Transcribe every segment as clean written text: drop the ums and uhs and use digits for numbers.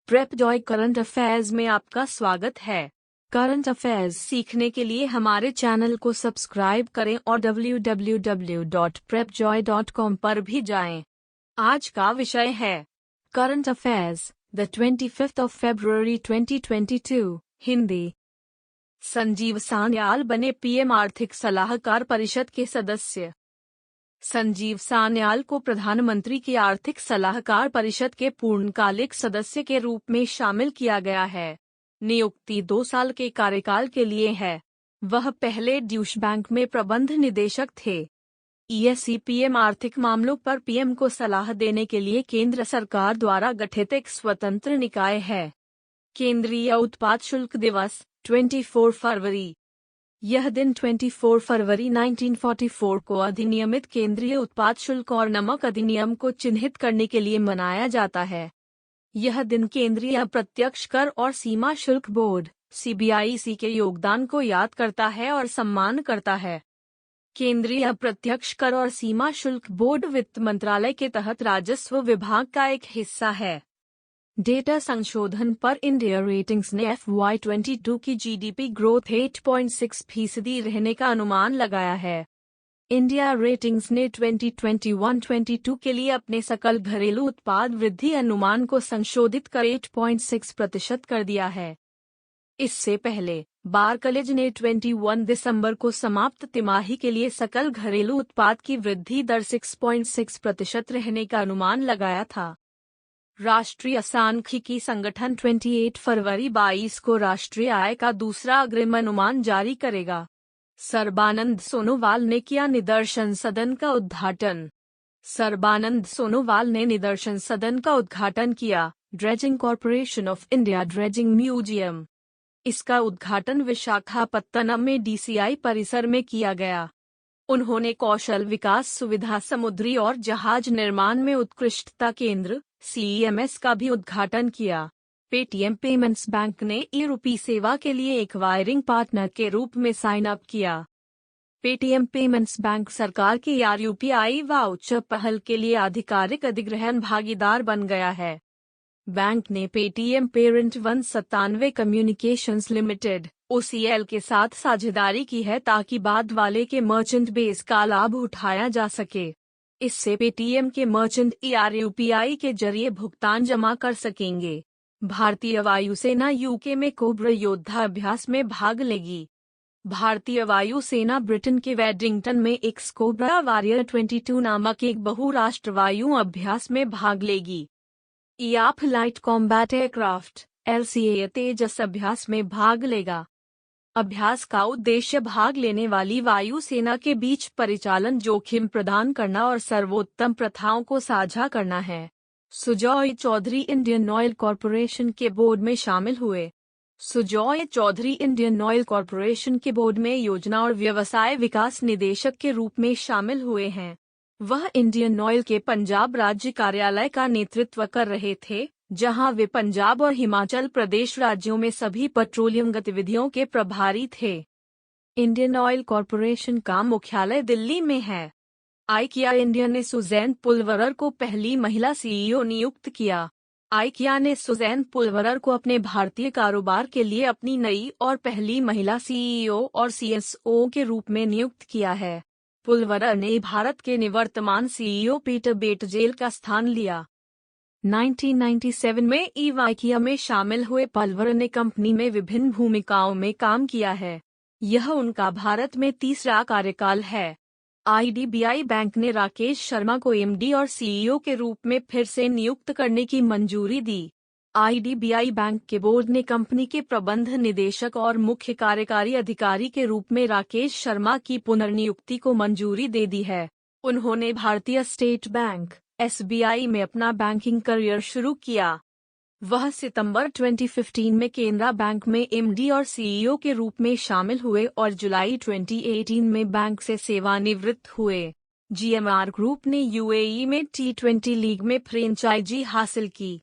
Prep Joy current affairs में आपका स्वागत है। करंट अफेयर्स सीखने के लिए हमारे चैनल को सब्सक्राइब करें और www.prepjoy.com पर भी जाएं। आज का विषय है current affairs the 25th of February 2022 Hindi. Sanjeev Sanyal बने पीएम आर्थिक सलाहकार परिषद के सदस्य। संजीव सान्याल को प्रधानमंत्री की आर्थिक सलाहकार परिषद के पूर्णकालिक सदस्य के रूप में शामिल किया गया है। नियुक्ति 2 साल के कार्यकाल के लिए है। वह पहले ड्यूश बैंक में प्रबंध निदेशक थे। ईएससी पीएम आर्थिक मामलों पर पीएम को सलाह देने के लिए केंद्र सरकार द्वारा गठित एक स्वतंत्र निकाय है। केंद्रीय उत्पाद शुल्क दिवस 24 फरवरी। यह दिन 24 फरवरी 1944 को अधिनियमित केंद्रीय उत्पाद शुल्क और नमक अधिनियम को चिन्हित करने के लिए मनाया जाता है। यह दिन केंद्रीय अप्रत्यक्ष कर और सीमा शुल्क बोर्ड (सीबीआईसी) के योगदान को याद करता है और सम्मान करता है। केंद्रीय अप्रत्यक्ष कर और सीमा शुल्क बोर्ड वित्त मंत्रालय के तहत राजस्व विभाग का एक हिस्सा है। डेटा संशोधन पर इंडिया रेटिंग्स ने FY22 की जीडीपी ग्रोथ 8.6% रहने का अनुमान लगाया है। इंडिया रेटिंग्स ने 2021-22 के लिए अपने सकल घरेलू उत्पाद वृद्धि अनुमान को संशोधित कर 8.6% कर दिया है। इससे पहले बार्कलेज ने 21 दिसंबर को समाप्त तिमाही के लिए सकल घरेलू उत्पाद की वृद्धि दर 6.6% रहने का अनुमान लगाया था। राष्ट्रीय सांख्यिकी संगठन 28 फरवरी 22 को राष्ट्रीय आय का दूसरा अग्रिम अनुमान जारी करेगा। सर्बानंद सोनोवाल ने किया निदर्शन सदन का उद्घाटन। सर्बानंद सोनोवाल ने निदर्शन सदन का उद्घाटन किया। Dredging corporation of India dredging museum. इसका उद्घाटन विशाखापत्तनम में DCI परिसर में किया गया। उन्होंने कौशल विकास सुविधा समुद्री और जहाज निर्माण में उत्कृष्टता केंद्र CEMS का भी उद्घाटन किया। पेटीएम पेमेंट्स बैंक ने ई-रूपी सेवा के लिए एक वायरिंग पार्टनर के रूप में साइन अप किया। पेटीएम पेमेंट्स बैंक सरकार की RUPI वाउचर पहल के लिए आधिकारिक अधिग्रहण भागीदार बन गया है। बैंक ने Paytm parent 197 communications limited OCL के साथ साझेदारी की है ताकि बाद वाले के मर्चेंट बेस का लाभ उठाया जा सके। इससे पेटीएम के मर्चेंट RUPI के जरिए भुगतान जमा कर सकेंगे। भारतीय वायुसेना UK में कोब्रा योद्धा अभ्यास में भाग लेगी। भारतीय वायुसेना ब्रिटेन के वेडिंगटन में एक कोब्रा वॉरियर 22 नामक एक बहुराष्ट्र वायु अभ्यास में भाग लेगी। EAF light combat aircraft LCA तेजस अभ्यास में भाग लेगा। अभ्यास का उद्देश्य भाग लेने वाली वायुसेना के बीच परिचालन जोखिम प्रदान करना और सर्वोत्तम प्रथाओं को साझा करना है। Sujoy Chaudhary Indian Oil Corporation के बोर्ड में शामिल हुए। Sujoy Chaudhary Indian Oil Corporation के बोर्ड में योजना और व्यवसाय विकास निदेशक के रूप में शामिल हुए हैं। वह इंडियन ऑयल के पंजाब राज्य कार्यालय का नेतृत्व कर रहे थे, जहां वे पंजाब और हिमाचल प्रदेश राज्यों में सभी पेट्रोलियम गतिविधियों के प्रभारी थे। इंडियन ऑयल कॉरपोरेशन का मुख्यालय दिल्ली में है। आइकिया इंडिया ने सुजैन पुलवरर को पहली महिला CEO नियुक्त किया। आइकिया ने सुजैन पुलवरर को अपने भारतीय कारोबार के लिए अपनी नई और पहली महिला CEO और CSO के रूप में नियुक्त किया है। पुलवरर ने भारत के निवर्तमान CEO पीटर बेटजेल का स्थान लिया। 1997 में आइकिया में शामिल हुए पुलवरर ने कंपनी में विभिन्न भूमिकाओं में काम किया है। यह उनका भारत में तीसरा कार्यकाल है। IDBI बैंक ने राकेश शर्मा को MD और CEO के रूप में फिर से नियुक्त करने की मंजूरी दी। IDBI बैंक के बोर्ड ने कंपनी के प्रबंध निदेशक और मुख्य कार्यकारी अधिकारी के रूप में राकेश शर्मा की पुनर्नियुक्ति को मंजूरी दे दी है। उन्होंने भारतीय स्टेट बैंक SBI में अपना बैंकिंग करियर शुरू किया। वह सितंबर 2015 में केनरा बैंक में MD और CEO के रूप में शामिल हुए और जुलाई 2018 में बैंक से सेवानिवृत्त हुए। GMR ग्रुप ने UAE में T20 लीग में फ्रेंचाइजी हासिल की।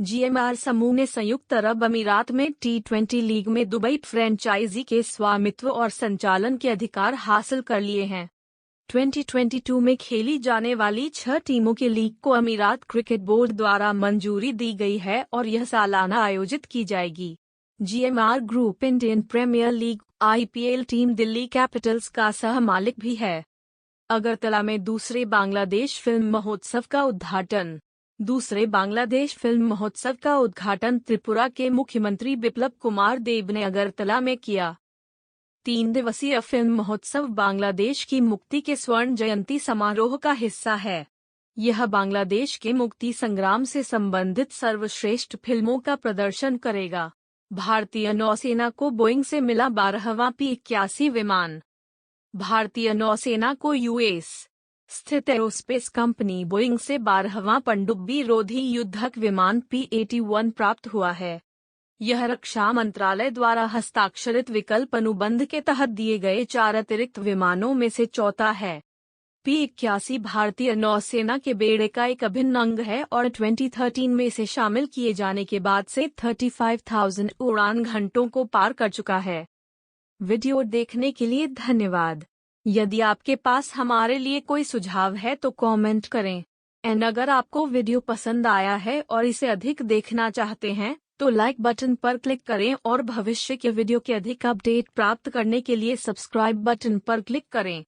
GMR समूह ने संयुक्त अरब अमीरात में T20 लीग में दुबई फ्रेंचाइजी के स्वामित्व और संचालन के अधिकार हासिल कर लिए हैं। 2022 में खेली जाने वाली 6 टीमों के लीग को अमीरात क्रिकेट बोर्ड द्वारा मंजूरी दी गई है और यह सालाना आयोजित की जाएगी। GMR group Indian Premier League IPL team Delhi Capitals का सह मालिक भी है। अगरतला में दूसरे बांग्लादेश फिल्म महोत्सव का उद्घाटन। दूसरे बांग्लादेश फिल्म महोत्सव का उद्घाटन त्रिपुरा के मुख्यमंत्री बिप्लब कुमार देब ने अगरतला में किया। 3 दिवसीय फिल्म महोत्सव बांग्लादेश की मुक्ति के स्वर्ण जयंती समारोह का हिस्सा है। यह बांग्लादेश के मुक्ति संग्राम से संबंधित सर्वश्रेष्ठ फिल्मों का प्रदर्शन करेगा। भारतीय नौसेना को बोइंग से मिला 12वां P-81 विमान। भारतीय नौसेना को यूएस स्थित एरोस्पेस कंपनी बोइंग से 12वां पनडुब्बी रोधी युद्धक विमान P-81 प्राप्त हुआ है। यह रक्षा मंत्रालय द्वारा हस्ताक्षरित विकल्प अनुबंध के तहत दिए गए 4 अतिरिक्त विमानों में से चौथा है। P-81 भारतीय नौसेना के बेड़े का एक अभिन्न अंग है और 2013 में इसे शामिल किए जाने के बाद से 35,000 उड़ान घंटों को पार कर चुका है। वीडियो देखने के लिए धन्यवाद। यदि आपके पास हमारे लिए कोई सुझाव है तो कमेंट करें। अगर आपको वीडियो पसंद आया है और इसे अधिक देखना चाहते हैं तो लाइक बटन पर क्लिक करें और भविष्य के वीडियो के अधिक अपडेट प्राप्त करने के लिए सब्सक्राइब बटन पर क्लिक करें।